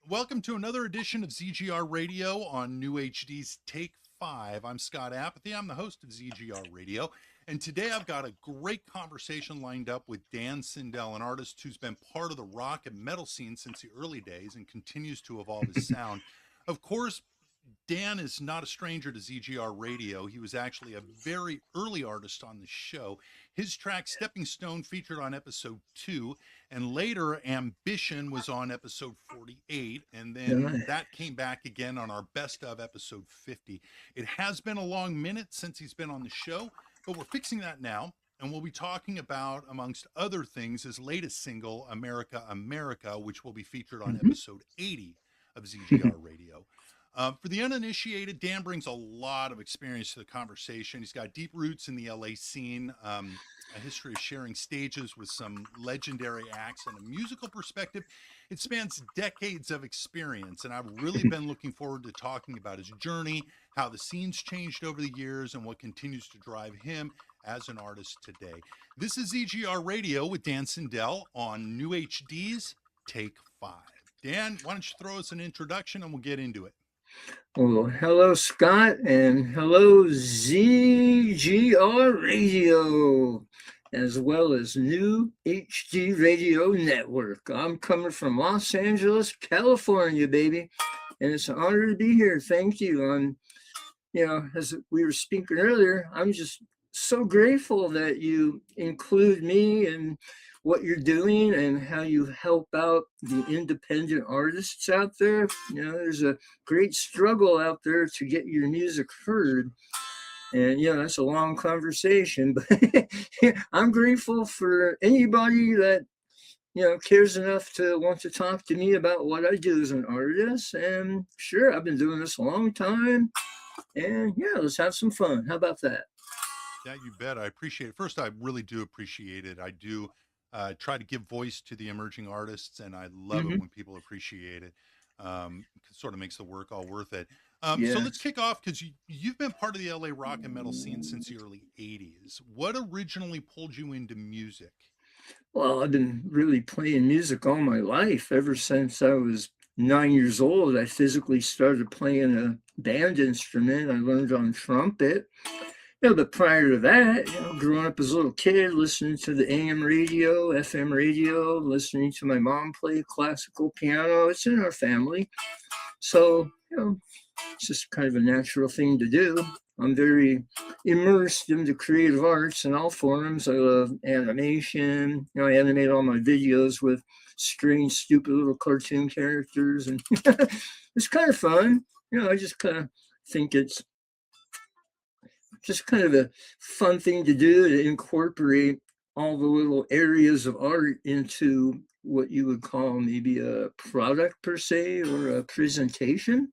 Welcome to another edition of ZGR Radio on NEWHD's Take 5. I'm Scot Apathy. I'm the host of ZGR Radio. And today I've got a great conversation lined up with Dan Sindel, an artist who's been part of the rock and metal scene since the early days and continues to evolve his sound. Of course, Dan is not a stranger to ZGR Radio. He was actually a very early artist on the show. His track Stepping Stone featured on episode 2, and later Ambition was on episode 48, and then Yeah. that came back again on our best of episode 50. It has been a long minute since he's been on the show, but we're fixing that now. And we'll be talking about, amongst other things, his latest single, America, America, which will be featured on Mhm. episode 80 of ZGR Radio. For the uninitiated, Dan brings a lot of experience to the conversation. He's got deep roots in the LA scene, a history of sharing stages with some legendary acts, and a musical perspective. It spans decades of experience, and I've really been looking forward to talking about his journey, how the scene's changed over the years, and what continues to drive him as an artist today. This is EGR Radio with Dan Sindel on NEWHD's Take 5. Dan, why don't you throw us an introduction and we'll get into it. Well, hello, Scott, and hello, ZGR Radio, as well as New HD Radio Network. I'm coming from Los Angeles, California, baby, and it's an honor to be here. Thank you. As we were speaking earlier, I'm just so grateful that you include me in what you're doing and how you help out the independent artists out there. There's a great struggle out there to get your music heard. And that's a long conversation, but I'm grateful for anybody that cares enough to want to talk to me about what I do as an artist. And sure, I've been doing this a long time. And let's have some fun. How about that? Yeah, you bet. I appreciate it. First, I really do appreciate it. I do try to give voice to the emerging artists, and I love it Hmm. when people appreciate it. It sort of makes the work all worth it. So let's Yes. kick off because you've been part of the LA rock and metal scene since the early 80s. What originally pulled you into music? Well, I've been really playing music all my life. Ever since I was 9 years old, I physically started playing a band instrument. I learned on trumpet. But prior to that, growing up as a little kid, listening to the AM radio, FM radio, listening to my mom play classical piano, it's in our family. So, it's just kind of a natural thing to do. I'm very immersed in the creative arts in all forms. I love animation. I animate all my videos with strange, stupid little cartoon characters, and it's kind of fun. I just kind of think it's just kind of a fun thing to do to incorporate all the little areas of art into what you would call maybe a product per se or a presentation.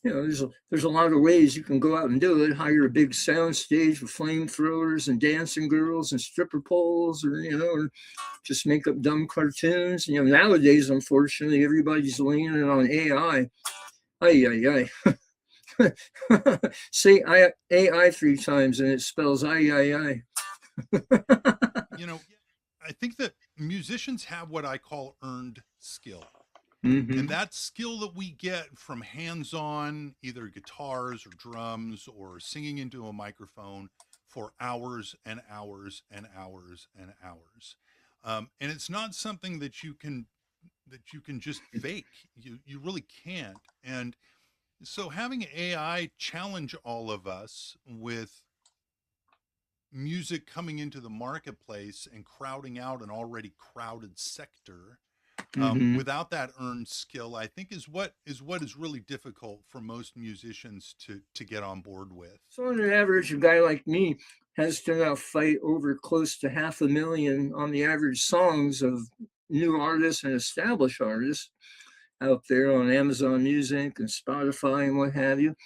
There's a lot of ways you can go out and do it. Hire a big sound stage with flamethrowers and dancing girls and stripper poles, or just make up dumb cartoons. Nowadays, unfortunately, everybody's leaning on AI. Ay, ay, ay. Say AI 3 times and it spells I. You know, I think that musicians have what I call earned skill. And Mm-hmm. that skill that we get from hands on either guitars or drums or singing into a microphone for hours and hours and hours and hours. And it's not something that you can just fake. You really can't. And so having AI challenge all of us with music coming into the marketplace and crowding out an already crowded sector Mm-hmm. without that earned skill, I think is what is really difficult for most musicians to get on board with. So on an average, a guy like me has to now fight over close to 500,000 on the average songs of new artists and established artists out there on Amazon Music and Spotify and what have you.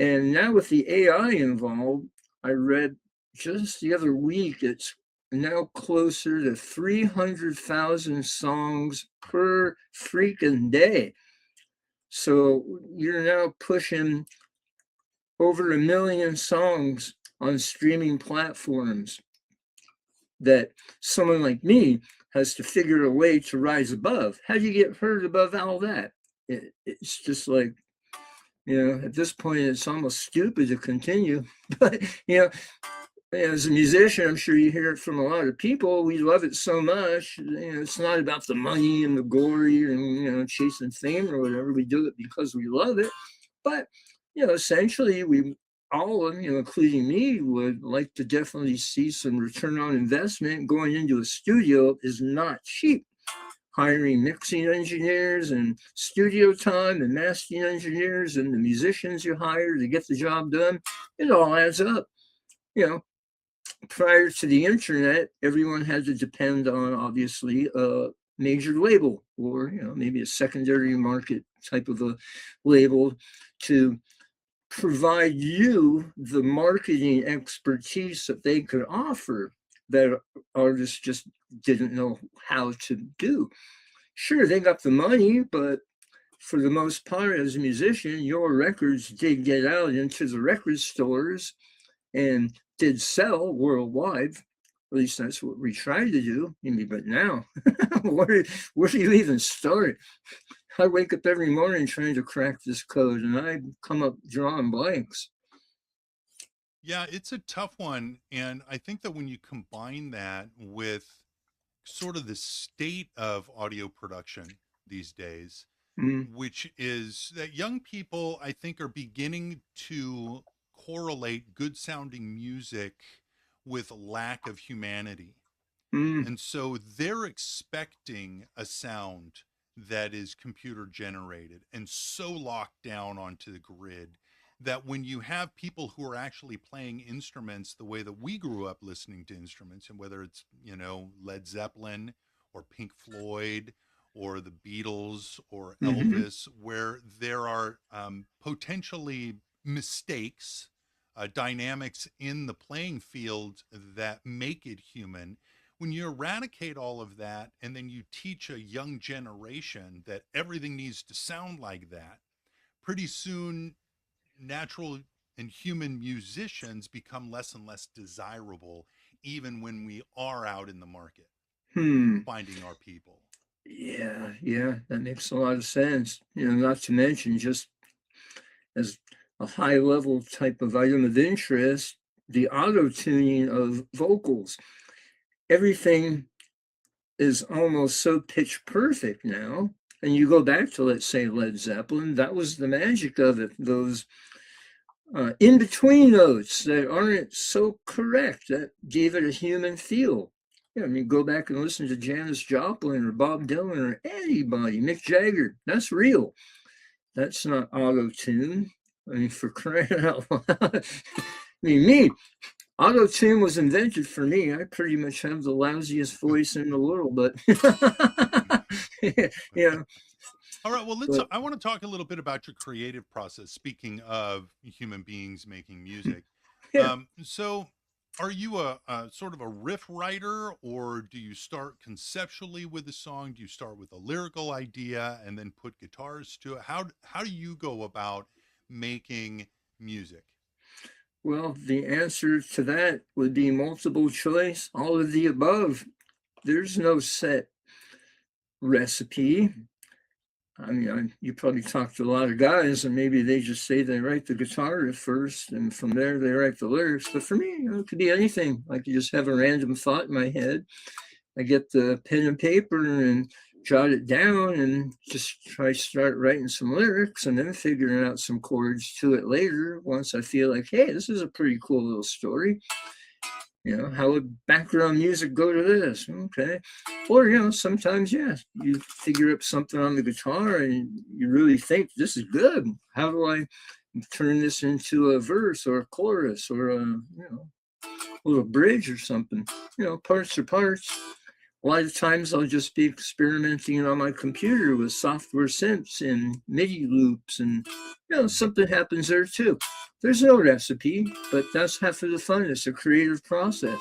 And now with the AI involved, I read just the other week it's now closer to 300,000 songs per freaking day. So you're now pushing over 1 million songs on streaming platforms that someone like me has to figure a way to rise above. How do you get heard above all that? It's just like, at this point, it's almost stupid to continue. But, as a musician, I'm sure you hear it from a lot of people. We love it so much. It's not about the money and the glory and, chasing fame or whatever. We do it because we love it. But, essentially, we all, including me, would like to definitely see some return on investment. Going into a studio is not cheap. Hiring mixing engineers and studio time and mastering engineers and the musicians you hire to get the job done, it all adds up. You know, Prior to the internet, everyone had to depend on obviously a major label or maybe a secondary market type of a label to provide you the marketing expertise that they could offer that artists just didn't know how to do. Sure, they got the money, but for the most part, as a musician, your records did get out into the record stores and did sell worldwide. At least that's what we tried to do. But now, where do you even start? I wake up every morning trying to crack this code, and I come up drawing blanks. Yeah, it's a tough one. And I think that when you combine that with sort of the state of audio production these days, Mm, which is that young people, I think, are beginning to correlate good sounding music with lack of humanity. mm, And so they're expecting a sound that is computer generated and so locked down onto the grid that when you have people who are actually playing instruments the way that we grew up listening to instruments, and whether it's, Led Zeppelin or Pink Floyd or the Beatles or mm-hmm, Elvis, where there are potentially mistakes, dynamics in the playing field that make it human. When you eradicate all of that and then you teach a young generation that everything needs to sound like that, pretty soon natural and human musicians become less and less desirable, even when we are out in the market hmm. finding our people. Yeah, that makes a lot of sense. Not to mention just as a high level type of item of interest, the auto tuning of vocals. Everything is almost so pitch perfect now. And you go back to, let's say, Led Zeppelin, that was the magic of it. Those in between notes that aren't so correct that gave it a human feel. Go back and listen to Janis Joplin or Bob Dylan or anybody, Mick Jagger. That's real. That's not auto tune. For crying out loud. Me, auto tune was invented for me. I pretty much have the lousiest voice in the world, but yeah, All right, well, but I want to talk a little bit about your creative process. Speaking of human beings making music, yeah. so are you a sort of a riff writer, or do you start conceptually with a song? Do you start with a lyrical idea and then put guitars to it? How do you go about making music? Well, the answer to that would be multiple choice, all of the above. There's no set recipe. You probably talk to a lot of guys, and maybe they just say they write the guitar riff first, and from there they write the lyrics. But for me, it could be anything. I could just have a random thought in my head. I get the pen and paper and jot it down, and just try to start writing some lyrics, and then figuring out some chords to it later. Once I feel like, hey, this is a pretty cool little story. How would background music go to this? Okay. Or, sometimes, yeah, you figure up something on the guitar and you really think this is good. How do I turn this into a verse or a chorus or a little bridge or something? Parts are parts. A lot of times I'll just be experimenting on my computer with software synths and MIDI loops, and something happens there too. There's no recipe, but that's half of the fun. It's a creative process.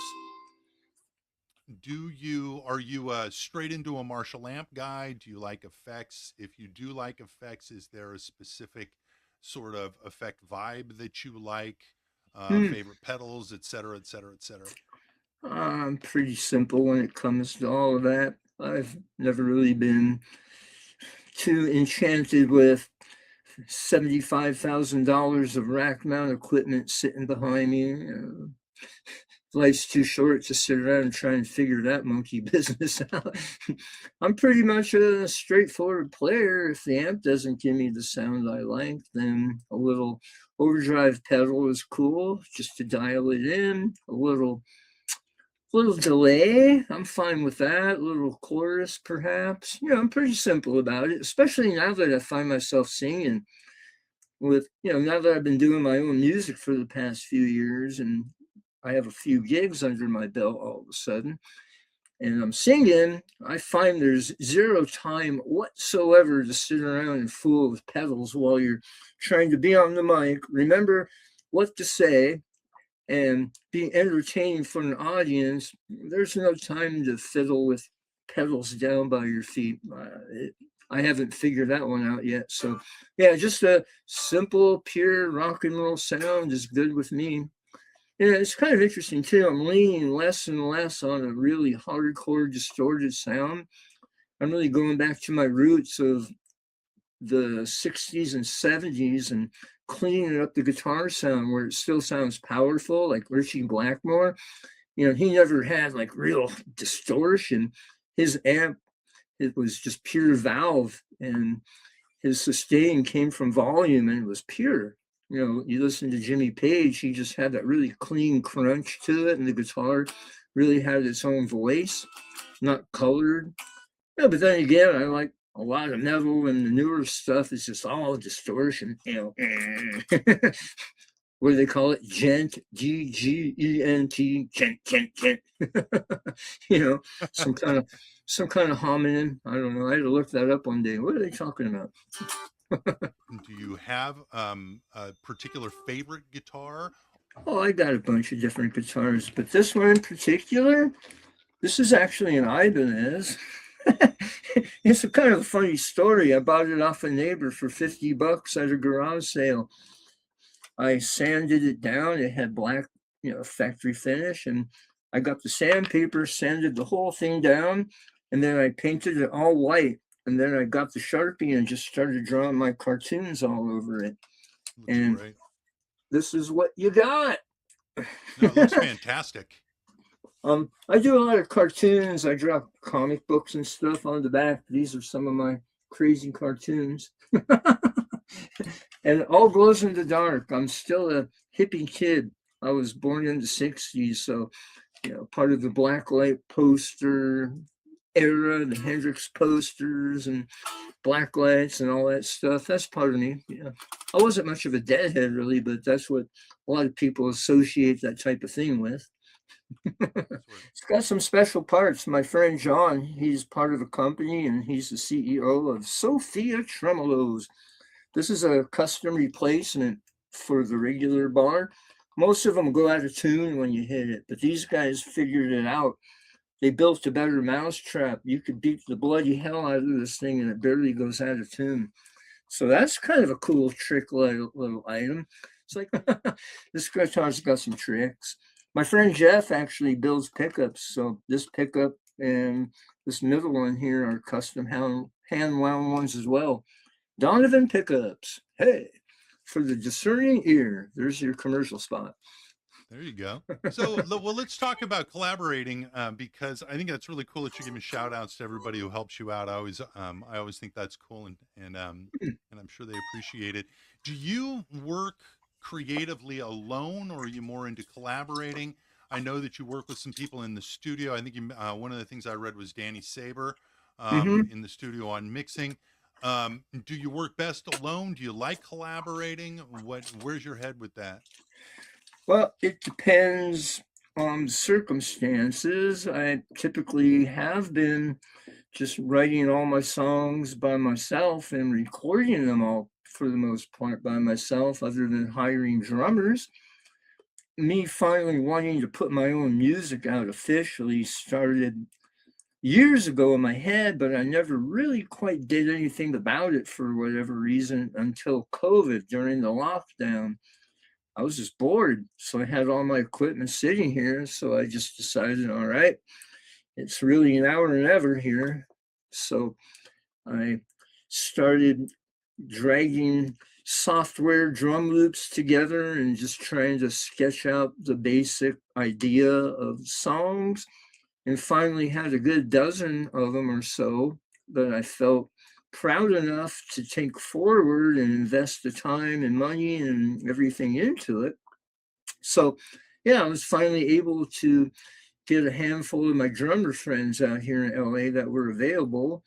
Are you straight into a Marshall amp guy? Do you like effects? If you do like effects, is there a specific sort of effect vibe that you like? Hmm. Favorite pedals, et cetera, et cetera, et cetera. I'm pretty simple when it comes to all of that. I've never really been too enchanted with $75,000 of rack mount equipment sitting behind me. Life's too short to sit around and try and figure that monkey business out. I'm pretty much a straightforward player. If the amp doesn't give me the sound I like, then a little overdrive pedal is cool just to dial it in. A little delay, I'm fine with that. A little chorus, perhaps. I'm pretty simple about it, especially now that I find myself singing now that I've been doing my own music for the past few years and I have a few gigs under my belt all of a sudden, and I'm singing, I find there's zero time whatsoever to sit around and fool with pedals while you're trying to be on the mic, remember what to say, and be entertaining for an audience. There's no time to fiddle with pedals down by your feet. I haven't figured that one out yet. So, yeah, just a simple, pure rock and roll sound is good with me. Yeah, it's kind of interesting too. I'm leaning less and less on a really hardcore distorted sound. I'm really going back to my roots of the 60s and 70s and cleaning up the guitar sound where it still sounds powerful, like Richie Blackmore. He never had like real distortion. His amp, it was just pure valve, and his sustain came from volume, and it was pure. You listen to Jimmy Page, he just had that really clean crunch to it, and the guitar really had its own voice, not colored. But then again, I like a lot of metal, and the newer stuff is just all distortion. What do they call it? Gent, Gent, gent. some kind of homonym. I don't know. I had to look that up one day. What are they talking about? Do you have a particular favorite guitar? Oh, I got a bunch of different guitars, but this one in particular, this is actually an Ibanez. It's a kind of a funny story. I bought it off a neighbor for $50 at a garage sale. I sanded it down. It had black, factory finish, and I got the sandpaper, sanded the whole thing down, and then I painted it all white. And then I got the Sharpie and just started drawing my cartoons all over it. Looks And great. this is what you got. No, it looks fantastic. I do a lot of cartoons. I draw comic books and stuff on the back. These are some of my crazy cartoons. And it all glows in the dark. I'm still a hippie kid. I was born in the 60s, so part of the blacklight poster era, the Hendrix posters and black lights and all that stuff. That's part of me. I wasn't much of a deadhead really, but that's what a lot of people associate that type of thing with. It's got some special parts. My friend John, he's part of a company and he's the CEO of Sophia Tremolos. This is a custom replacement for the regular bar. Most of them go out of tune when you hit it, but these guys figured it out. They built a better mousetrap. You could beat the bloody hell out of this thing and it barely goes out of tune. So that's kind of a cool trick little item. It's like, this guitar's got some tricks. My friend Jeff actually builds pickups. So this pickup and this middle one here are custom hand wound ones as well. Donovan Pickups. Hey, for the discerning ear, there's your commercial spot. There you go. So, well, let's talk about collaborating because I think that's really cool that you're giving shout outs to everybody who helps you out. I always think that's cool, and I'm sure they appreciate it. Do you work creatively alone, or are you more into collaborating? I know that you work with some people in the studio. I think one of the things I read was Danny Saber in the studio on mixing. Do you work best alone? Do you like collaborating? Where's your head with that? Well, it depends on circumstances. I typically have been just writing all my songs by myself and recording them all for the most part by myself, other than hiring drummers. Me finally wanting to put my own music out officially started years ago in my head, but I never really quite did anything about it for whatever reason until COVID during the lockdown. I was just bored. So I had all my equipment sitting here. So I just decided, all right, it's really now or never here. So I started dragging software drum loops together and just trying to sketch out the basic idea of songs, and finally had a good dozen of them or so that I felt proud enough to take forward and invest the time and money and everything into it. So yeah, I was finally able to get a handful of my drummer friends out here in LA that were available,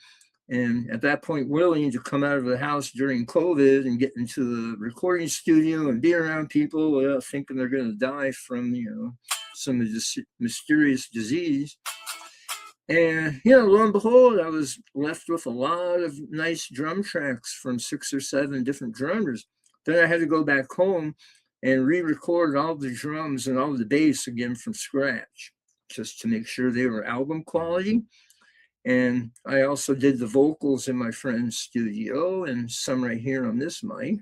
and at that point willing to come out of the house during COVID and get into the recording studio and be around people without thinking they're going to die from, some of this mysterious disease. And, lo and behold, I was left with a lot of nice drum tracks from 6 or 7 different drummers. Then I had to go back home and re-record all the drums and all the bass again from scratch, just to make sure they were album quality. And I also did the vocals in my friend's studio and some right here on this mic.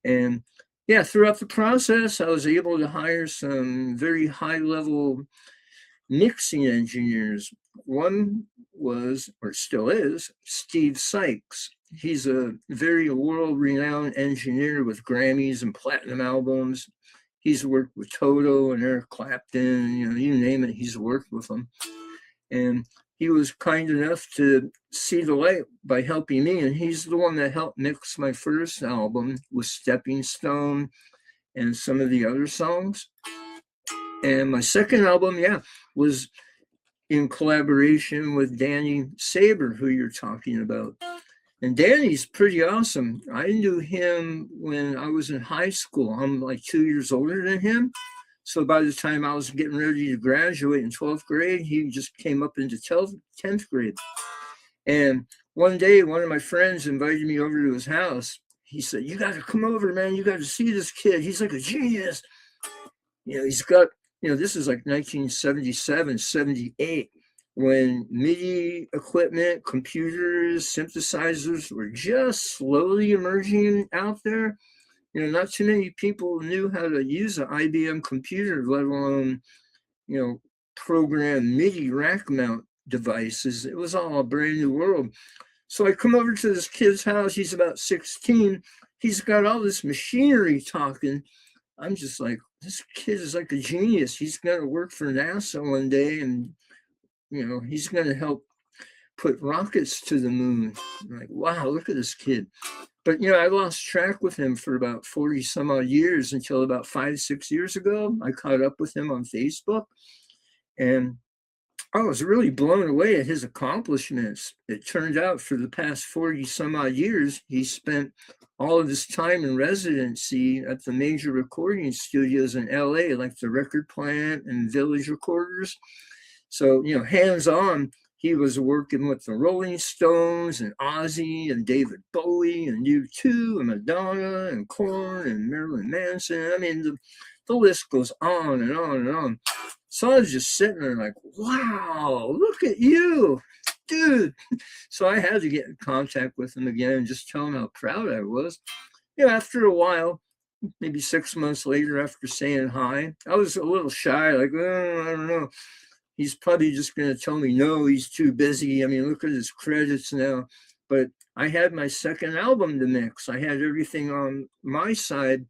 And yeah, throughout the process, I was able to hire some very high level mixing engineers. One was, or still is, Steve Sykes. He's a very world renowned engineer with Grammys and platinum albums. He's worked with Toto and Eric Clapton, you name it, he's worked with them. And he was kind enough to see the light by helping me. And he's the one that helped mix my first album with Stepping Stone and some of the other songs. And my second album, was in collaboration with Danny Saber, who you're talking about. And Danny's pretty awesome. I knew him when I was in high school. I'm like 2 years older than him. So by the time I was getting ready to graduate in 12th grade, he just came up into 10th grade. And one day, one of my friends invited me over to his house. He said, "You got to come over, man. You got to see this kid. He's like a genius. He's got, this is like 1977, 78, when MIDI equipment, computers, synthesizers were just slowly emerging out there. Not too many people knew how to use an IBM computer, let alone, program MIDI rack mount devices. It was all a brand new world. So I come over to this kid's house. He's about 16. He's got all this machinery talking. I'm just like, this kid is like a genius. He's going to work for NASA one day, and, he's going to help put rockets to the moon. I'm like, wow, look at this kid. But, I lost track with him for about 40 some odd years until about 5-6 years ago. I caught up with him on Facebook, and I was really blown away at his accomplishments. It turned out for the past 40 some odd years, he spent all of his time in residency at the major recording studios in LA, like the Record Plant and Village Recorders. So, hands-on, he was working with the Rolling Stones and Ozzy and David Bowie and U2 and Madonna and Korn and Marilyn Manson. I mean, the list goes on and on and on. So I was just sitting there like, wow, look at you, dude. So I had to get in contact with him again and just tell him how proud I was. After a while, maybe 6 months later, after saying hi, I was a little shy, like, oh, I don't know. He's probably just going to tell me, no, he's too busy. I mean, look at his credits now. But I had my second album to mix. I had everything on my side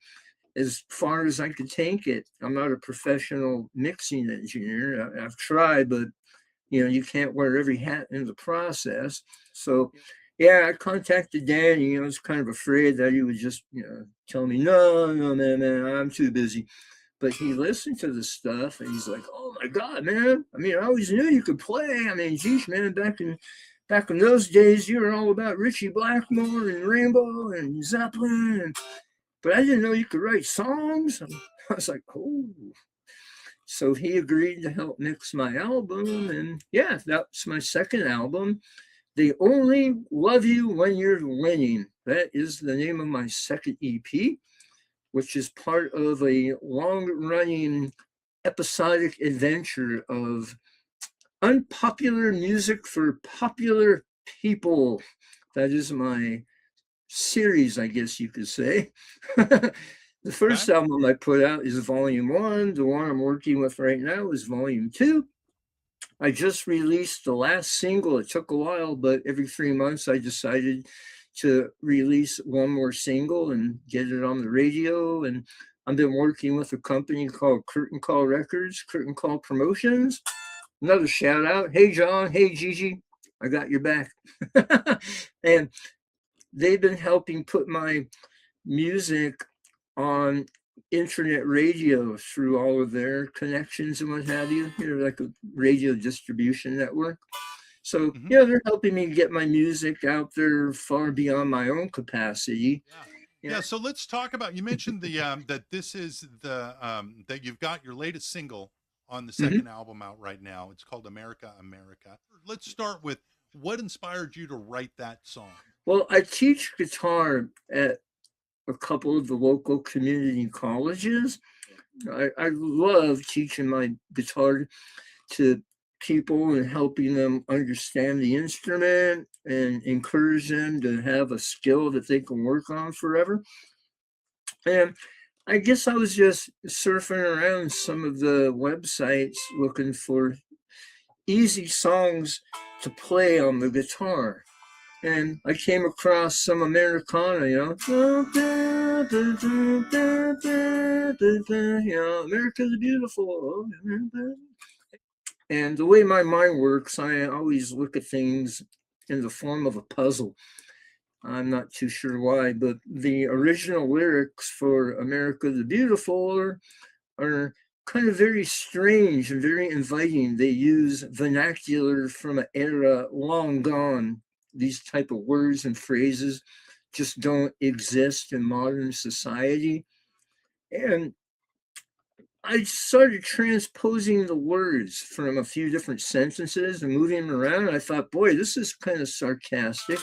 as far as I could take it. I'm not a professional mixing engineer. I've tried, but, you can't wear every hat in the process. So, I contacted Danny. I was kind of afraid that he would just, tell me, no, man, I'm too busy. But he listened to the stuff and he's like, oh my God, man. I mean, I always knew you could play. I mean, geez, man, back in those days, you were all about Richie Blackmore and Rainbow and Zeppelin. But I didn't know you could write songs. I was like, oh. So he agreed to help mix my album. And that's my second album. They Only Love You When You're Winning. That is the name of my second EP, which is part of a long-running episodic adventure of unpopular music for popular people. That is my series, I guess you could say. The first album I put out is Volume 1. The one I'm working with right now is Volume 2. I just released the last single. It took a while, but every 3 months I decided to release one more single and get it on the radio. And I've been working with a company called Curtain Call Records, Curtain Call Promotions. Another shout out. Hey, John. Hey, Gigi. I got your back. And they've been helping put my music on internet radio through all of their connections and what have you. You know, like a radio distribution network. So, Mm-hmm. yeah, they're helping me get my music out there far beyond my own capacity. Yeah. Yeah. Yeah. So let's talk about, you mentioned the, that this is the, that you've got your latest single on the Mhm. second album out right now. It's called America, America. Let's start with what inspired you to write that song? Well, I teach guitar at a couple of the local community colleges. I love teaching my guitar to people and helping them understand the instrument and encourage them to have a skill that they can work on forever. And I guess I was just surfing around some of the websites looking for easy songs to play on the guitar. And I came across some Americana, you know, America the Beautiful. And the way my mind works, I always look at things in the form of a puzzle. I'm not too sure why, but the original lyrics for America the Beautiful are kind of very strange and very inviting. They use vernacular from an era long gone. These type of words and phrases just don't exist in modern society. And I started transposing the words from a few different sentences and moving them around. And I thought, boy, this is kind of sarcastic,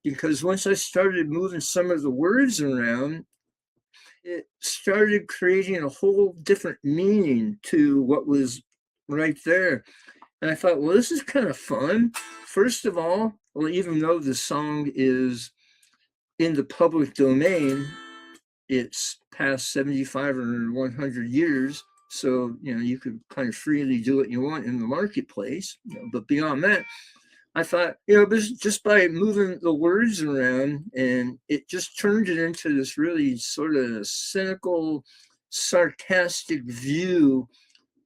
because once I started moving some of the words around, it started creating a whole different meaning to what was right there. And I thought, well, this is kind of fun. First of all, well, even though the song is in the public domain, it's past 75 or 100 years. So, you know, you could kind of freely do what you want in the marketplace. You know, but beyond that, I thought, you know, just by moving the words around, and it just turned it into this really sort of cynical, sarcastic view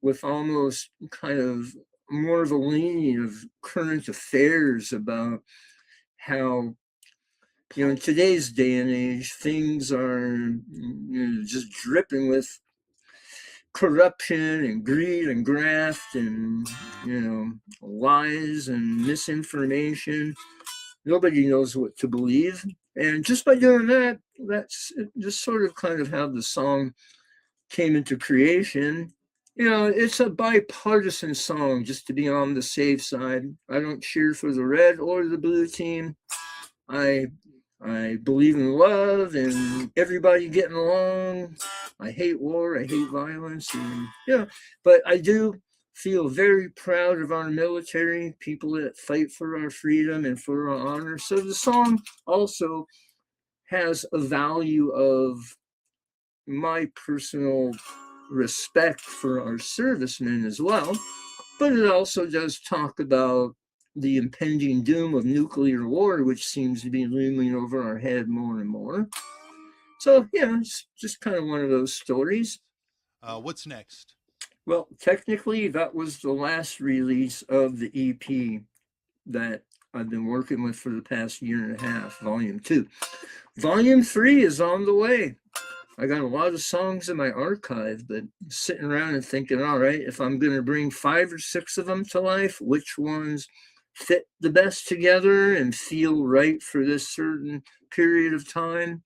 with almost kind of more of a leaning of current affairs about how, you know, in today's day and age, things are, you know, just dripping with corruption and greed and graft and, you know, lies and misinformation. Nobody knows what to believe. And just by doing that, that's just sort of kind of how the song came into creation. You know, it's a bipartisan song, just to be on the safe side. I don't cheer for the red or the blue team. I I believe in love and everybody getting along. I hate war. I hate violence. And, yeah, but I do feel very proud of our military, people that fight for our freedom and for our honor. So the song also has a value of my personal respect for our servicemen as well, but it also does talk about the impending doom of nuclear war, which seems to be looming over our head more and more. So, yeah, it's just kind of one of those stories. What's next? Well, technically, that was the last release of the EP that I've been working with for the past year and a half, Volume 2. Volume 3 is on the way. I got a lot of songs in my archive, but sitting around and thinking, all right, if I'm going to bring 5 or 6 of them to life, which ones fit the best together and feel right for this certain period of time?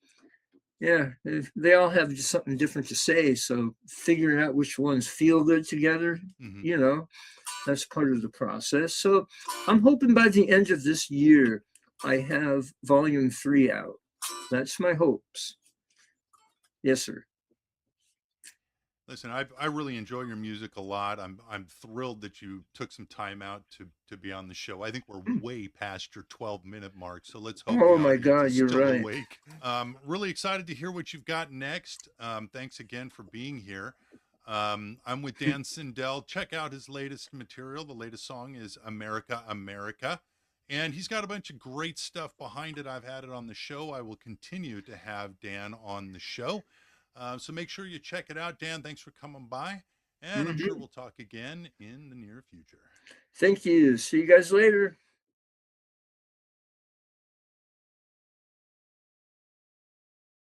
Yeah, they all have just something different to say. So figuring out which ones feel good together, Mm-hmm. you know, that's part of the process. So I'm hoping by the end of this year, I have volume 3 out. That's my hopes. Yes, sir. Listen, I really enjoy your music a lot. I'm thrilled that you took some time out to be on the show. I think we're way past your 12-minute mark, so let's hope the Oh my audience God, is you're still right. awake. Really excited to hear what you've got next. Thanks again for being here. I'm with Dan Sindel. Check out his latest material. The latest song is America, America. And he's got a bunch of great stuff behind it. I've had it on the show. I will continue to have Dan on the show. So make sure you check it out. Dan, thanks for coming by. And I'm sure we'll talk again in the near future. Thank you. See you guys later.